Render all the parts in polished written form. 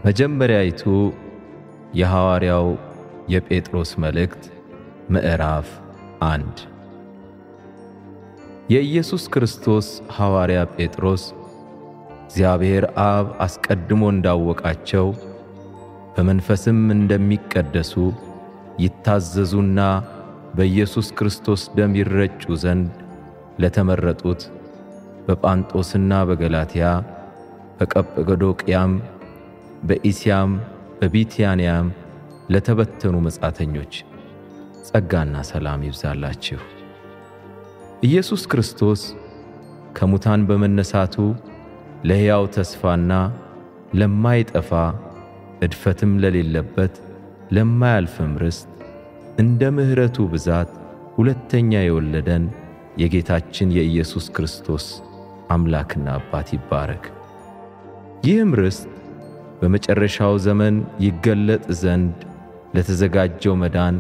መጀመሪያይቱ የሐዋርያው የጴጥሮስ መልእክት ምዕራፍ 1 የኢየሱስ ክርስቶስ ሐዋርያ ጴጥሮስ እግዚአብሔር አብ አስቀድሞ እንዳወቃቸው በመንፈስም እንደሚቀደሱ ይታዘዙና በኢየሱስ ክርስቶስ ደም ይረጩ ዘንድ ለተመረጡት በጳንጦስና በገላትያ በቀጰዶቅያም በኢስያም በቢትያንያም ለተበተኑ መጻተኞች ጸጋና ሰላም ይብዛላችሁ። ኢየሱስ ክርስቶስ ከሙታን በመነሳቱ ለሕያው ተስፋና ለማይጠፋ እድፈትም ለሌለበት ለማያልፍም ርስት እንደ ምሕረቱ ብዛት ሁለተኛ የወለደን የጌታችን የኢየሱስ ክርስቶስ አምላክና አባት ይባረክ። ይህም ርስት በመጨረሻው ዘመን ይገለጥ ዘንድ ለተዘጋጀው መዳን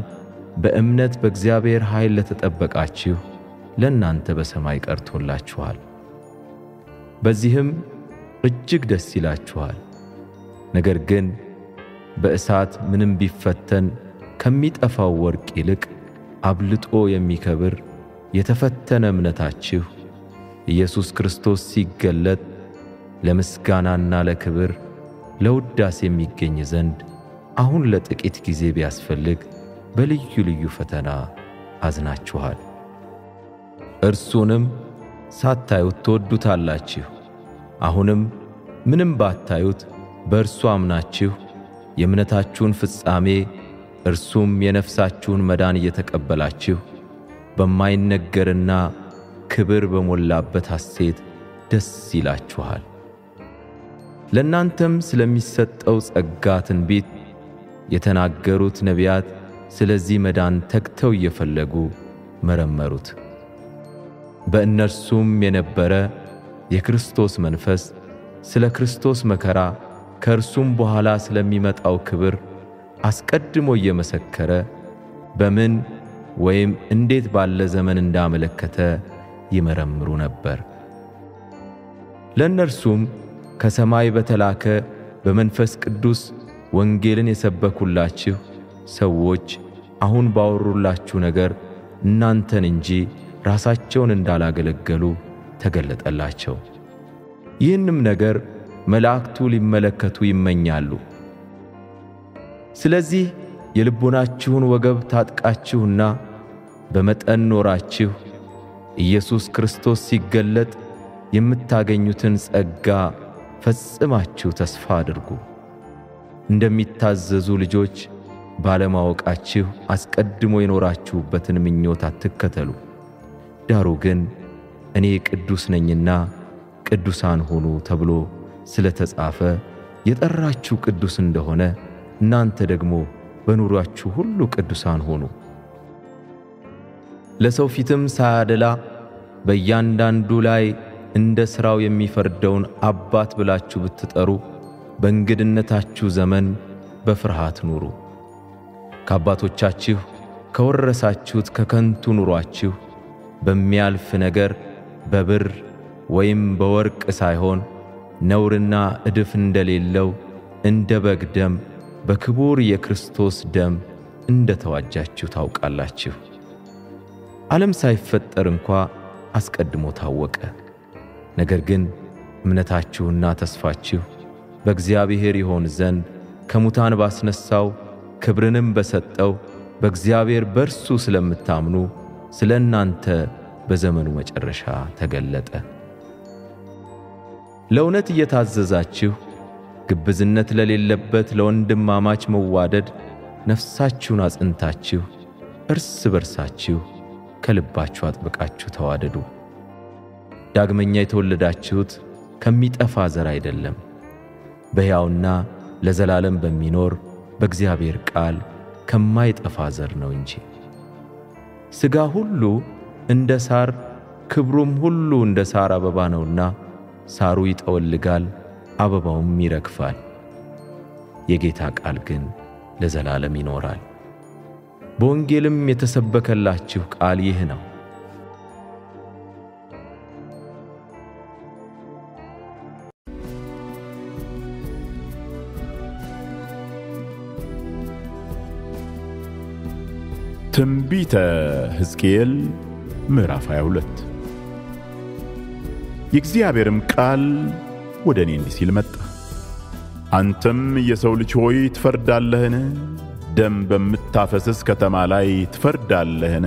በእምነት በእግዚአብሔር ኃይል ለተጠበቃችሁ ለእናንተ በሰማይ ቀርቶላችኋል። በዚህም እጅግ ደስ ይላችኋል። ነገር ግን በእሳት ምንም ቢፈተን ከሚጠፋው ወርቅ ይልቅ አብልጦ የሚከብር የተፈተነ እምነታችሁ ኢየሱስ ክርስቶስ ሲገለጥ ለምስጋናና ለክብር ለውዳሴ የሚገኝ ዘንድ አሁን ለጥቂት ጊዜ ቢያስፈልግ በልዩ ልዩ ፈተና አዝናችኋል። እርሱንም ሳታዩት ትወዱታላችሁ። አሁንም ምንም ባታዩት በእርሱ አምናችሁ የእምነታችሁን ፍጻሜ እርሱም የነፍሳችሁን መዳን እየተቀበላችሁ በማይነገርና ክብር በሞላበት ሐሴት ደስ ይላችኋል። ለእናንተም ስለሚሰጠው ጸጋ ትንቢት የተናገሩት ነቢያት ስለዚህ መዳን ተግተው እየፈለጉ መረመሩት። በእነርሱም የነበረ የክርስቶስ መንፈስ ስለ ክርስቶስ መከራ ከእርሱም በኋላ ስለሚመጣው ክብር አስቀድሞ እየመሰከረ በምን ወይም እንዴት ባለ ዘመን እንዳመለከተ ይመረምሩ ነበር። ለእነርሱም ከሰማይ በተላከ በመንፈስ ቅዱስ ወንጌልን የሰበኩላችሁ ሰዎች አሁን ባወሩላችሁ ነገር እናንተን እንጂ ራሳቸውን እንዳላገለገሉ ተገለጠላቸው። ይህንም ነገር መላእክቱ ሊመለከቱ ይመኛሉ። ስለዚህ የልቦናችሁን ወገብ ታጥቃችሁና በመጠን ኖራችሁ ኢየሱስ ክርስቶስ ሲገለጥ የምታገኙትን ጸጋ ፈጽማችሁ ተስፋ አድርጉ። እንደሚታዘዙ ልጆች ባለማወቃችሁ አስቀድሞ የኖራችሁበትን ምኞት አትከተሉ። ዳሩ ግን እኔ ቅዱስ ነኝና ቅዱሳን ሁኑ ተብሎ ስለተጻፈ የጠራችሁ ቅዱስ እንደሆነ እናንተ ደግሞ በኑሯችሁ ሁሉ ቅዱሳን ሁኑ። ለሰው ፊትም ሳያደላ በእያንዳንዱ ላይ እንደ ሥራው የሚፈርደውን አባት ብላችሁ ብትጠሩ በእንግድነታችሁ ዘመን በፍርሃት ኑሩ። ከአባቶቻችሁ ከወረሳችሁት ከከንቱ ኑሯችሁ በሚያልፍ ነገር በብር ወይም በወርቅ ሳይሆን ነውርና እድፍ እንደሌለው እንደ በግ ደም በክቡር የክርስቶስ ደም እንደ ተዋጃችሁ ታውቃላችሁ። ዓለም ሳይፈጠር እንኳ አስቀድሞ ታወቀ። ነገር ግን እምነታችሁና ተስፋችሁ በእግዚአብሔር ይሆን ዘንድ ከሙታን ባስነሳው ክብርንም በሰጠው በእግዚአብሔር በርሱ ስለምታምኑ ስለ እናንተ በዘመኑ መጨረሻ ተገለጠ። ለእውነት እየታዘዛችሁ ግብዝነት ለሌለበት ለወንድማማች መዋደድ ነፍሳችሁን አጽንታችሁ እርስ በርሳችሁ ከልባችሁ አጥብቃችሁ ተዋደዱ። ዳግመኛ የተወለዳችሁት ከሚጠፋ ዘር አይደለም፣ በሕያውና ለዘላለም በሚኖር በእግዚአብሔር ቃል ከማይጠፋ ዘር ነው እንጂ። ሥጋ ሁሉ እንደ ሳር ክብሩም ሁሉ እንደ ሳር አበባ ነውና ሳሩ ይጠወልጋል፣ አበባውም ይረግፋል። የጌታ ቃል ግን ለዘላለም ይኖራል። በወንጌልም የተሰበከላችሁ ቃል ይህ ነው። ትንቢተ ሕዝቅኤል ምዕራፍ 22 የእግዚአብሔርም ቃል ወደ እኔ እንዲህ ሲል መጣ። አንተም የሰው ልጅ ሆይ ትፈርዳለህን? ደም በምታፈስስ ከተማ ላይ ትፈርዳለህን?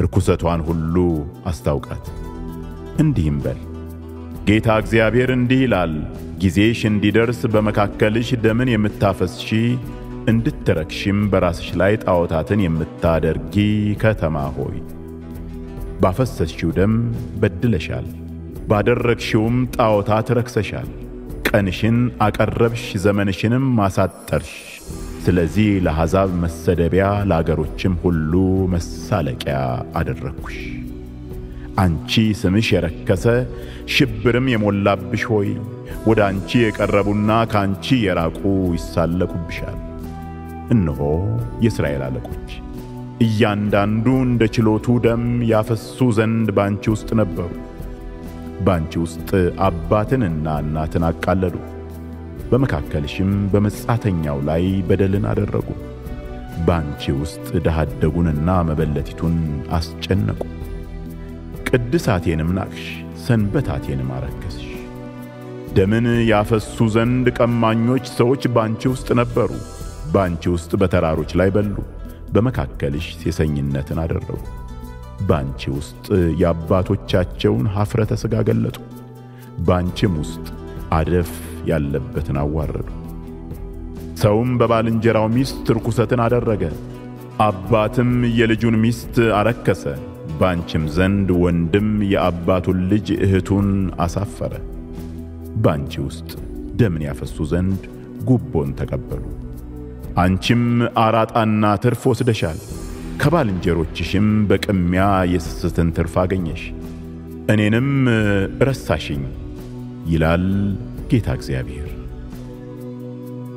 ርኩሰቷን ሁሉ አስታውቃት። እንዲህም በል፣ ጌታ እግዚአብሔር እንዲህ ይላል፣ ጊዜሽ እንዲደርስ በመካከልሽ ደምን የምታፈስሺ እንድትረክሽም በራስሽ ላይ ጣዖታትን የምታደርጊ ከተማ ሆይ፣ ባፈሰስሽው ደም በድለሻል፣ ባደረግሽውም ጣዖታት ረክሰሻል። ቀንሽን አቀረብሽ፣ ዘመንሽንም አሳጠርሽ። ስለዚህ ለአሕዛብ መሰደቢያ፣ ለአገሮችም ሁሉ መሳለቂያ አደረግኩሽ። አንቺ ስምሽ የረከሰ ሽብርም የሞላብሽ ሆይ፣ ወደ አንቺ የቀረቡና ከአንቺ የራቁ ይሳለቁብሻል። እነሆ የእስራኤል አለቆች እያንዳንዱ እንደ ችሎቱ ደም ያፈሱ ዘንድ ባንቺ ውስጥ ነበሩ። ባንቺ ውስጥ አባትንና እናትን አቃለሉ፣ በመካከልሽም በመጻተኛው ላይ በደልን አደረጉ። ባንቺ ውስጥ ድሀ አደጉንና መበለቲቱን አስጨነቁ። ቅድሳቴንም ናቅሽ፣ ሰንበታቴንም አረከስሽ። ደምን ያፈሱ ዘንድ ቀማኞች ሰዎች ባንቺ ውስጥ ነበሩ። ባንቺ ውስጥ በተራሮች ላይ በሉ፣ በመካከልሽ ሴሰኝነትን አደረጉ። ባንቺ ውስጥ የአባቶቻቸውን ኀፍረተ ሥጋ ገለጡ። ባንቺም ውስጥ አደፍ ያለበትን አዋረዱ። ሰውም በባልንጀራው ሚስት ርኩሰትን አደረገ፣ አባትም የልጁን ሚስት አረከሰ። ባንቺም ዘንድ ወንድም የአባቱን ልጅ እህቱን አሳፈረ። ባንቺ ውስጥ ደምን ያፈሱ ዘንድ ጉቦን ተቀበሉ። አንቺም አራጣና ትርፍ ወስደሻል፣ ከባልንጀሮችሽም በቅሚያ የስስትን ትርፍ አገኘሽ። እኔንም ረሳሽኝ ይላል ጌታ እግዚአብሔር።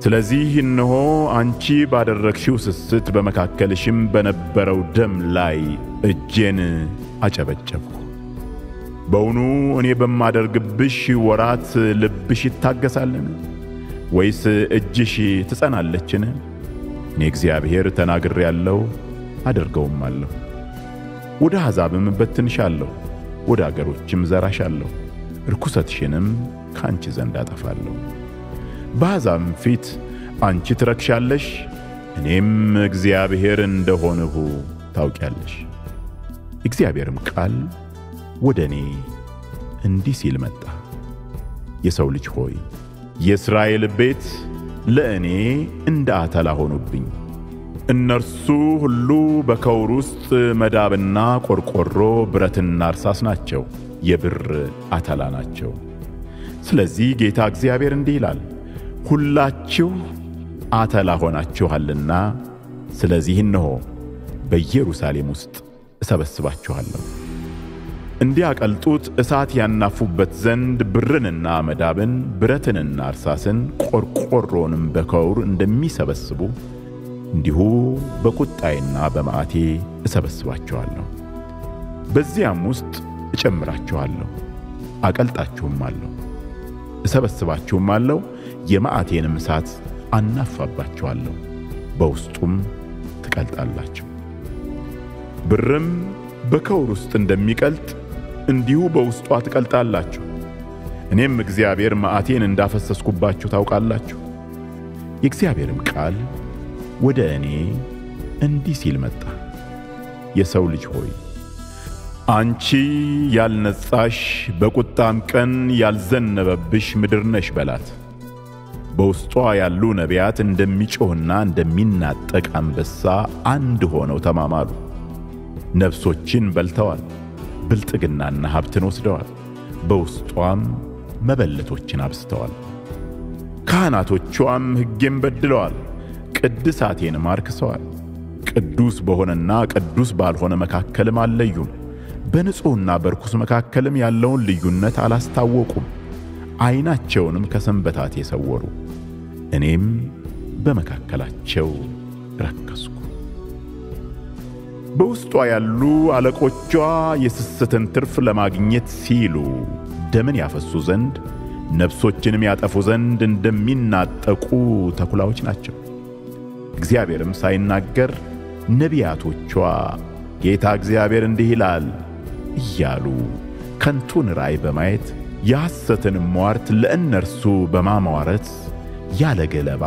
ስለዚህ እነሆ አንቺ ባደረግሽው ስስት በመካከልሽም በነበረው ደም ላይ እጄን አጨበጨብኩ። በውኑ እኔ በማደርግብሽ ወራት ልብሽ ይታገሳልን? ወይስ እጅሽ ትጸናለችን? እኔ እግዚአብሔር ተናግሬአለሁ፣ አደርገውማለሁ። ወደ አሕዛብም በትንሻለሁ፣ ወደ አገሮችም ዘራሻለሁ፣ ርኩሰትሽንም ከአንቺ ዘንድ አጠፋለሁ። በአሕዛብም ፊት አንቺ ትረክሻለሽ፣ እኔም እግዚአብሔር እንደሆንሁ ታውቂያለሽ። እግዚአብሔርም ቃል ወደ እኔ እንዲህ ሲል መጣ። የሰው ልጅ ሆይ፣ የእስራኤል ቤት ለእኔ እንደ አተላ ሆኑብኝ። እነርሱ ሁሉ በከውር ውስጥ መዳብና ቆርቆሮ፣ ብረትና እርሳስ ናቸው፣ የብር አተላ ናቸው። ስለዚህ ጌታ እግዚአብሔር እንዲህ ይላል፣ ሁላችሁ አተላ ሆናችኋልና፣ ስለዚህ እነሆ በኢየሩሳሌም ውስጥ እሰበስባችኋለሁ። እንዲያቀልጡት እሳት ያናፉበት ዘንድ ብርንና መዳብን፣ ብረትንና እርሳስን፣ ቆርቆሮንም በከውር እንደሚሰበስቡ እንዲሁ በቁጣዬና በመዓቴ እሰበስባችኋለሁ። በዚያም ውስጥ እጨምራችኋለሁ፣ አቀልጣችሁማለሁ፣ እሰበስባችሁማለሁ፣ የመዓቴንም እሳት አናፋባችኋለሁ፣ በውስጡም ትቀልጣላችሁ። ብርም በከውር ውስጥ እንደሚቀልጥ እንዲሁ በውስጧ ትቀልጣላችሁ። እኔም እግዚአብሔር መዓቴን እንዳፈሰስኩባችሁ ታውቃላችሁ። የእግዚአብሔርም ቃል ወደ እኔ እንዲህ ሲል መጣ። የሰው ልጅ ሆይ፣ አንቺ ያልነጻሽ በቁጣም ቀን ያልዘነበብሽ ምድር ነሽ በላት። በውስጧ ያሉ ነቢያት እንደሚጮህና እንደሚናጠቅ አንበሳ አንድ ሆነው ተማማሉ። ነፍሶችን በልተዋል፣ ብልጥግናና ሀብትን ወስደዋል፣ በውስጧም መበለቶችን አብስተዋል። ካህናቶቿም ሕጌን በድለዋል፣ ቅድሳቴንም አርክሰዋል። ቅዱስ በሆነና ቅዱስ ባልሆነ መካከልም አልለዩም። በንጹሕና በርኩስ መካከልም ያለውን ልዩነት አላስታወቁም። ዓይናቸውንም ከሰንበታቴ ሰወሩ፣ እኔም በመካከላቸው ረከስኩ። በውስጧ ያሉ አለቆቿ የስስትን ትርፍ ለማግኘት ሲሉ ደምን ያፈሱ ዘንድ ነፍሶችንም ያጠፉ ዘንድ እንደሚናጠቁ ተኩላዎች ናቸው። እግዚአብሔርም ሳይናገር ነቢያቶቿ ጌታ እግዚአብሔር እንዲህ ይላል እያሉ ከንቱን ራእይ በማየት የሐሰትን ሟርት ለእነርሱ በማሟረት ያለ ገለባ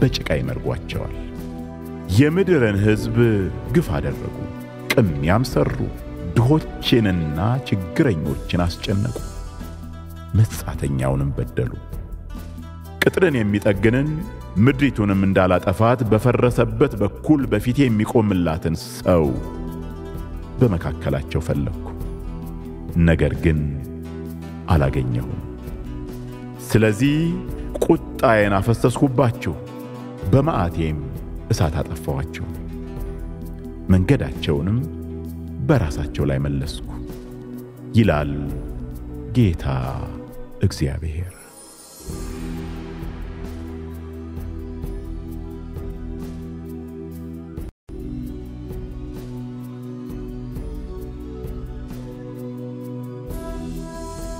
በጭቃ ይመርጓቸዋል። የምድርን ሕዝብ ግፍ አደረጉ፣ ቅሚያም ሠሩ፣ ድሆችንና ችግረኞችን አስጨነቁ፣ መጻተኛውንም በደሉ። ቅጥርን የሚጠግንን ምድሪቱንም እንዳላጠፋት በፈረሰበት በኩል በፊቴ የሚቆምላትን ሰው በመካከላቸው ፈለግኩ፣ ነገር ግን አላገኘሁም። ስለዚህ ቁጣዬን አፈሰስኩባቸው፣ በመዓቴም እሳት አጠፋኋቸው፣ መንገዳቸውንም በራሳቸው ላይ መለስኩ ይላል ጌታ እግዚአብሔር።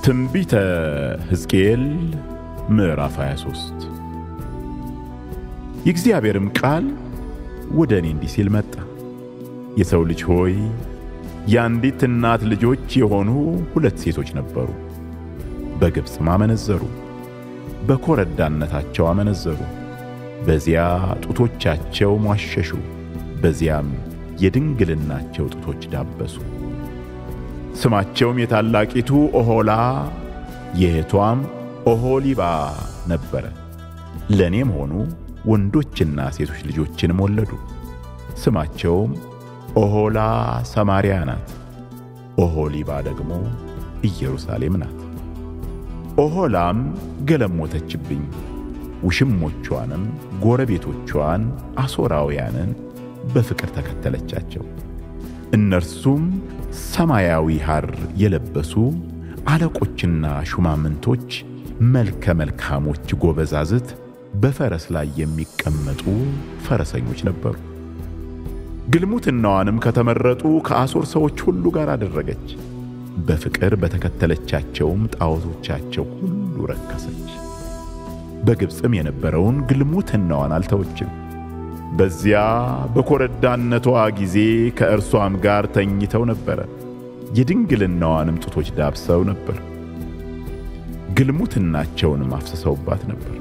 ትንቢተ ሕዝቅኤል ምዕራፍ 23 የእግዚአብሔርም ቃል ወደ እኔ እንዲህ ሲል መጣ። የሰው ልጅ ሆይ፣ የአንዲት እናት ልጆች የሆኑ 2 ሴቶች ነበሩ። በግብፅም አመነዘሩ፣ በኮረዳነታቸው አመነዘሩ። በዚያ ጡቶቻቸው ሟሸሹ፣ በዚያም የድንግልናቸው ጡቶች ዳበሱ። ስማቸውም የታላቂቱ ኦሖላ የእህቷም ኦሖሊባ ነበረ። ለእኔም ሆኑ ወንዶችና ሴቶች ልጆችንም ወለዱ። ስማቸውም ኦሖላ ሰማርያ ናት፣ ኦሖሊባ ደግሞ ኢየሩሳሌም ናት። ኦሖላም ገለሞተችብኝ፣ ውሽሞቿንም ጎረቤቶቿን አሦራውያንን በፍቅር ተከተለቻቸው። እነርሱም ሰማያዊ ሐር የለበሱ አለቆችና ሹማምንቶች፣ መልከ መልካሞች ጎበዛዝት፣ በፈረስ ላይ የሚቀመጡ ፈረሰኞች ነበሩ። ግልሙትናዋንም ከተመረጡ ከአሦር ሰዎች ሁሉ ጋር አደረገች። በፍቅር በተከተለቻቸውም ጣዖቶቻቸው ሁሉ ረከሰች። በግብፅም የነበረውን ግልሙትናዋን አልተወችም። በዚያ በኮረዳነቷ ጊዜ ከእርሷም ጋር ተኝተው ነበረ፣ የድንግልናዋንም ጡቶች ዳብሰው ነበር፣ ግልሙትናቸውንም አፍስሰውባት ነበር።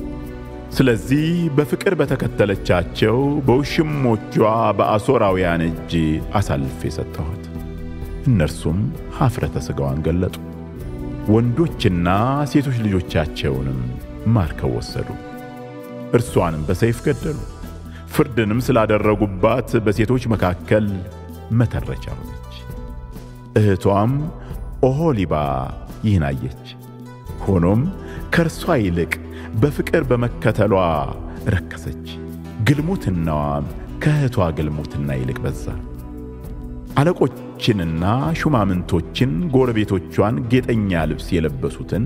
ስለዚህ በፍቅር በተከተለቻቸው በውሽሞቿ በአሦራውያን እጅ አሳልፌ ሰጠኋት። እነርሱም ኀፍረተ ሥጋዋን ገለጡ፣ ወንዶችና ሴቶች ልጆቻቸውንም ማርከው ወሰዱ። እርሷንም በሰይፍ ገደሉ። ፍርድንም ስላደረጉባት በሴቶች መካከል መተረቻ ሆነች። እህቷም ኦሖሊባ ይህን አየች። ሆኖም ከእርሷ ይልቅ በፍቅር በመከተሏ ረከሰች። ግልሙትናዋም ከእህቷ ግልሙትና ይልቅ በዛ። አለቆችንና ሹማምንቶችን፣ ጎረቤቶቿን፣ ጌጠኛ ልብስ የለበሱትን፣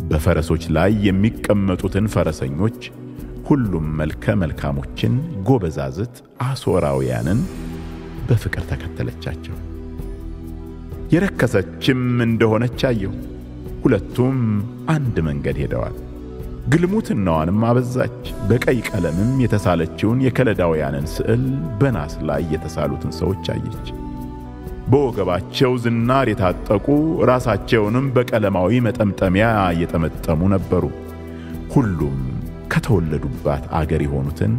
በፈረሶች ላይ የሚቀመጡትን ፈረሰኞች፣ ሁሉም መልከ መልካሞችን ጎበዛዝት አሦራውያንን በፍቅር ተከተለቻቸው። የረከሰችም እንደሆነች አየሁ። ሁለቱም አንድ መንገድ ሄደዋል። ግልሙትናዋንም አበዛች። በቀይ ቀለምም የተሳለችውን የከለዳውያንን ስዕል፣ በናስ ላይ የተሳሉትን ሰዎች አየች። በወገባቸው ዝናር የታጠቁ፣ ራሳቸውንም በቀለማዊ መጠምጠሚያ የጠመጠሙ ነበሩ። ሁሉም ከተወለዱባት አገር የሆኑትን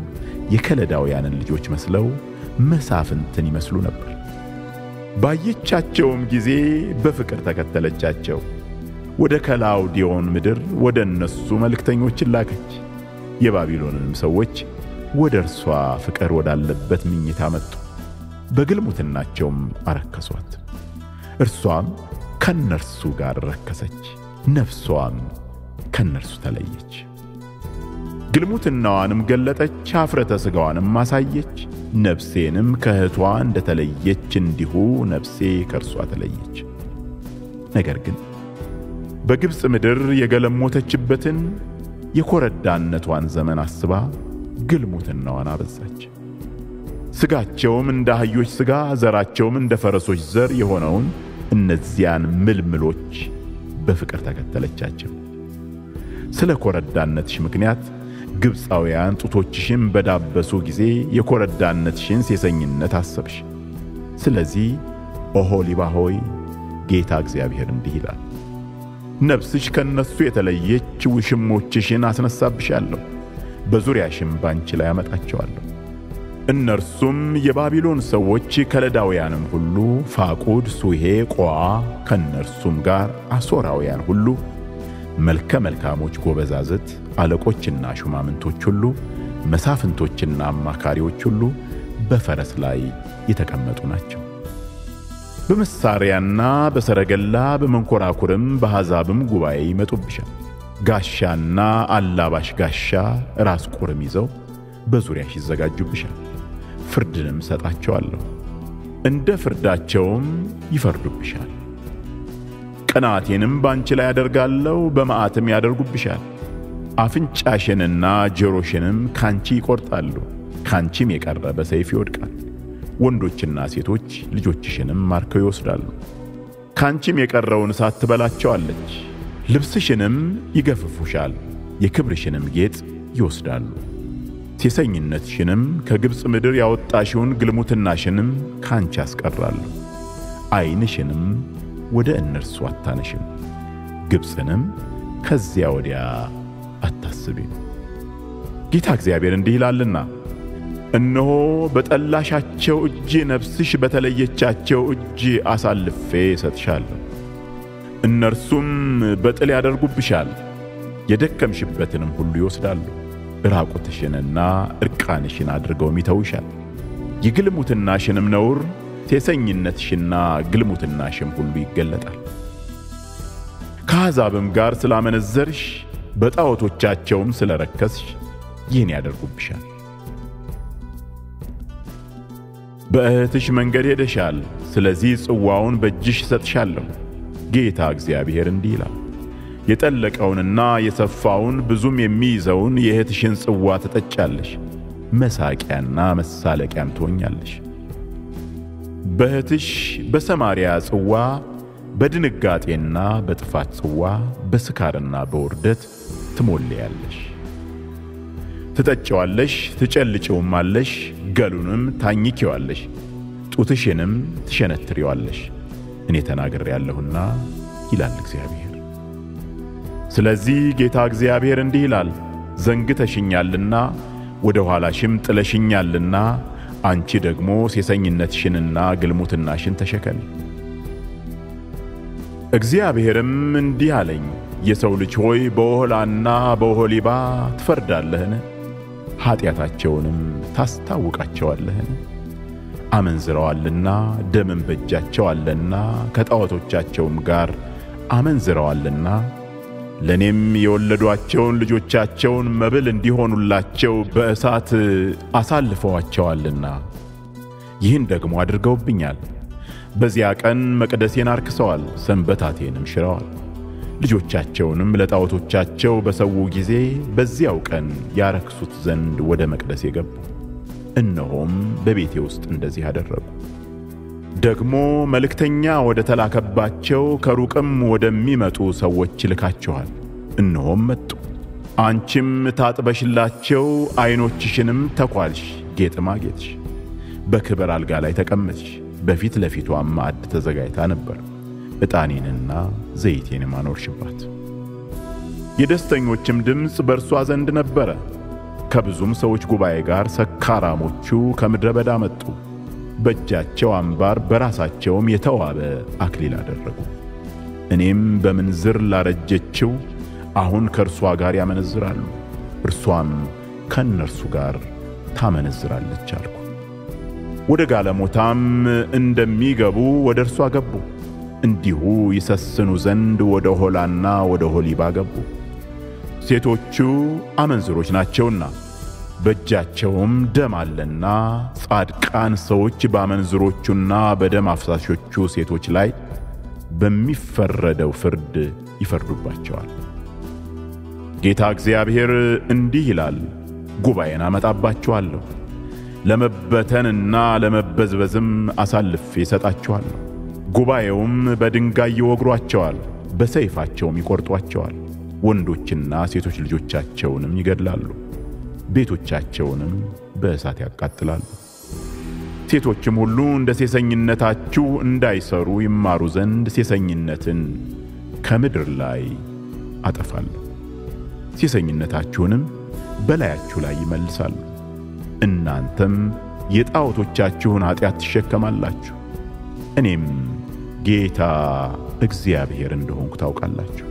የከለዳውያንን ልጆች መስለው መሳፍንትን ይመስሉ ነበር። ባየቻቸውም ጊዜ በፍቅር ተከተለቻቸው። ወደ ከላውዲዮን ምድር ወደ እነሱ መልእክተኞችን ላከች። የባቢሎንንም ሰዎች ወደ እርሷ ፍቅር ወዳለበት ምኝታ መጡ፣ በግልሙትናቸውም አረከሷት። እርሷም ከነርሱ ጋር ረከሰች፣ ነፍሷም ከነርሱ ተለየች። ግልሙትናዋንም ገለጠች፣ ኀፍረተ ሥጋዋንም አሳየች። ነፍሴንም ከእህቷ እንደተለየች እንዲሁ ነፍሴ ከእርሷ ተለየች። ነገር ግን በግብፅ ምድር የገለሞተችበትን የኮረዳነቷን ዘመን አስባ ግልሙትናዋን አበዛች። ሥጋቸውም እንደ አህዮች ሥጋ፣ ዘራቸውም እንደ ፈረሶች ዘር የሆነውን እነዚያን ምልምሎች በፍቅር ተከተለቻቸው። ስለ ኮረዳነትሽ ምክንያት ግብፃውያን ጡቶችሽን በዳበሱ ጊዜ የኮረዳነትሽን ሴሰኝነት አሰብሽ። ስለዚህ ኦሖሊባ ሆይ ጌታ እግዚአብሔር እንዲህ ይላል፣ ነፍስሽ ከነሱ የተለየች ውሽሞችሽን አስነሳብሻለሁ፣ በዙሪያሽም ባንቺ ላይ አመጣቸዋለሁ። እነርሱም የባቢሎን ሰዎች፣ ከለዳውያንም ሁሉ፣ ፋቁድ፣ ሱሄ፣ ቆዓ፣ ከነርሱም ጋር አሦራውያን ሁሉ፣ መልከ መልካሞች ጎበዛዝት፣ አለቆችና ሹማምንቶች ሁሉ፣ መሳፍንቶችና አማካሪዎች ሁሉ በፈረስ ላይ የተቀመጡ ናቸው። በመሳሪያና በሰረገላ በመንኮራኩርም በአሕዛብም ጉባኤ ይመጡብሻል። ጋሻና አላባሽ ጋሻ ራስ ቁርም ይዘው በዙሪያሽ ይዘጋጁብሻል። ፍርድንም ሰጣቸዋለሁ፣ እንደ ፍርዳቸውም ይፈርዱብሻል። ቅናቴንም ባንቺ ላይ ያደርጋለሁ፣ በመዓትም ያደርጉብሻል። አፍንጫሽንና ጆሮሽንም ካንቺ ይቆርጣሉ፣ ካንቺም የቀረ በሰይፍ ይወድቃል። ወንዶችና ሴቶች ልጆችሽንም ማርከው ይወስዳሉ። ካንቺም የቀረውን እሳት ትበላቸዋለች። ልብስሽንም ይገፍፉሻል፣ የክብርሽንም ጌጥ ይወስዳሉ። ሴሰኝነትሽንም ከግብፅ ምድር ያወጣሽውን ግልሙትናሽንም ካንቺ ያስቀራሉ። ዓይንሽንም ወደ እነርሱ አታነሽም፣ ግብፅንም ከዚያ ወዲያ አታስቢም። ጌታ እግዚአብሔር እንዲህ ይላልና፣ እነሆ በጠላሻቸው እጅ ነፍስሽ በተለየቻቸው እጅ አሳልፌ እሰጥሻለሁ። እነርሱም በጥል ያደርጉብሻል፣ የደከምሽበትንም ሁሉ ይወስዳሉ። ራቁትሽንና ዕርቃንሽን አድርገውም ይተውሻል። የግልሙትናሽንም ነውር፣ ሴሰኝነትሽና ግልሙትናሽም ሁሉ ይገለጣል። ከአሕዛብም ጋር ስላመነዘርሽ በጣዖቶቻቸውም ስለረከስሽ ይህን ያደርጉብሻል። በእህትሽ መንገድ ሄደሻል፣ ስለዚህ ጽዋውን በእጅሽ እሰጥሻለሁ። ጌታ እግዚአብሔር እንዲህ ይላል፣ የጠለቀውንና የሰፋውን ብዙም የሚይዘውን የእህትሽን ጽዋ ትጠጫለሽ፣ መሳቂያና መሳለቂያም ትሆኛለሽ። በእህትሽ በሰማርያ ጽዋ በድንጋጤና በጥፋት ጽዋ በስካርና በውርደት ትሞልያለሽ። ትጠጪዋለሽ፣ ትጨልጪውማለሽ፣ ገሉንም ታኝኪዋለሽ፣ ጡትሽንም ትሸነትሪዋለሽ። እኔ ተናግሬአለሁና ይላል እግዚአብሔር። ስለዚህ ጌታ እግዚአብሔር እንዲህ ይላል፣ ዘንግተሽኛልና ወደ ኋላሽም ጥለሽኛልና አንቺ ደግሞ ሴሰኝነትሽንና ግልሙትናሽን ተሸከሚ። እግዚአብሔርም እንዲህ አለኝ፣ የሰው ልጅ ሆይ በኦሖላና በኦሖሊባ ትፈርዳለህን? ኃጢአታቸውንም ታስታውቃቸዋለህን? አመንዝረዋልና ደምም በእጃቸው አለና ከጣዖቶቻቸውም ጋር አመንዝረዋልና ለኔም የወለዷቸውን ልጆቻቸውን መብል እንዲሆኑላቸው በእሳት አሳልፈዋቸዋልና ይህን ደግሞ አድርገውብኛል። በዚያ ቀን መቅደሴን አርክሰዋል፣ ሰንበታቴንም ሽረዋል። ልጆቻቸውንም ለጣዖቶቻቸው በሰዉ ጊዜ በዚያው ቀን ያረክሱት ዘንድ ወደ መቅደሴ ገቡ። እነሆም በቤቴ ውስጥ እንደዚህ አደረጉ። ደግሞ መልእክተኛ ወደ ተላከባቸው ከሩቅም ወደሚመጡ ሰዎች ልካቸዋል። እነሆም መጡ። አንቺም ታጥበሽላቸው ዓይኖችሽንም ተኳልሽ፣ ጌጥም አጌጥሽ፣ በክብር አልጋ ላይ ተቀመጥሽ። በፊት ለፊቷም ማዕድ ተዘጋጅታ ነበር፣ ዕጣኔንና ዘይቴንም አኖርሽባት። የደስተኞችም ድምፅ በእርሷ ዘንድ ነበረ። ከብዙም ሰዎች ጉባኤ ጋር ሰካራሞቹ ከምድረ በዳ መጡ። በእጃቸው አምባር በራሳቸውም የተዋበ አክሊል አደረጉ። እኔም በምንዝር ላረጀችው አሁን ከእርሷ ጋር ያመነዝራሉ፣ እርሷም ከእነርሱ ጋር ታመነዝራለች አልኩ። ወደ ጋለሞታም እንደሚገቡ ወደ እርሷ ገቡ፣ እንዲሁ ይሰስኑ ዘንድ ወደ ኦሖላና ወደ ኦሖሊባ ገቡ። ሴቶቹ አመንዝሮች ናቸውና በእጃቸውም ደም አለና ጻድቃን ሰዎች በአመንዝሮቹና በደም አፍሳሾቹ ሴቶች ላይ በሚፈረደው ፍርድ ይፈርዱባቸዋል። ጌታ እግዚአብሔር እንዲህ ይላል፣ ጉባኤን አመጣባችኋለሁ፣ ለመበተንና ለመበዝበዝም አሳልፌ እሰጣችኋለሁ። ጉባኤውም በድንጋይ ይወግሯቸዋል፣ በሰይፋቸውም ይቆርጧቸዋል፣ ወንዶችና ሴቶች ልጆቻቸውንም ይገድላሉ። ቤቶቻቸውንም በእሳት ያቃጥላሉ። ሴቶችም ሁሉ እንደ ሴሰኝነታችሁ እንዳይሰሩ ይማሩ ዘንድ ሴሰኝነትን ከምድር ላይ አጠፋለሁ። ሴሰኝነታችሁንም በላያችሁ ላይ ይመልሳሉ። እናንተም የጣዖቶቻችሁን ኃጢአት ትሸከማላችሁ። እኔም ጌታ እግዚአብሔር እንደሆንኩ ታውቃላችሁ።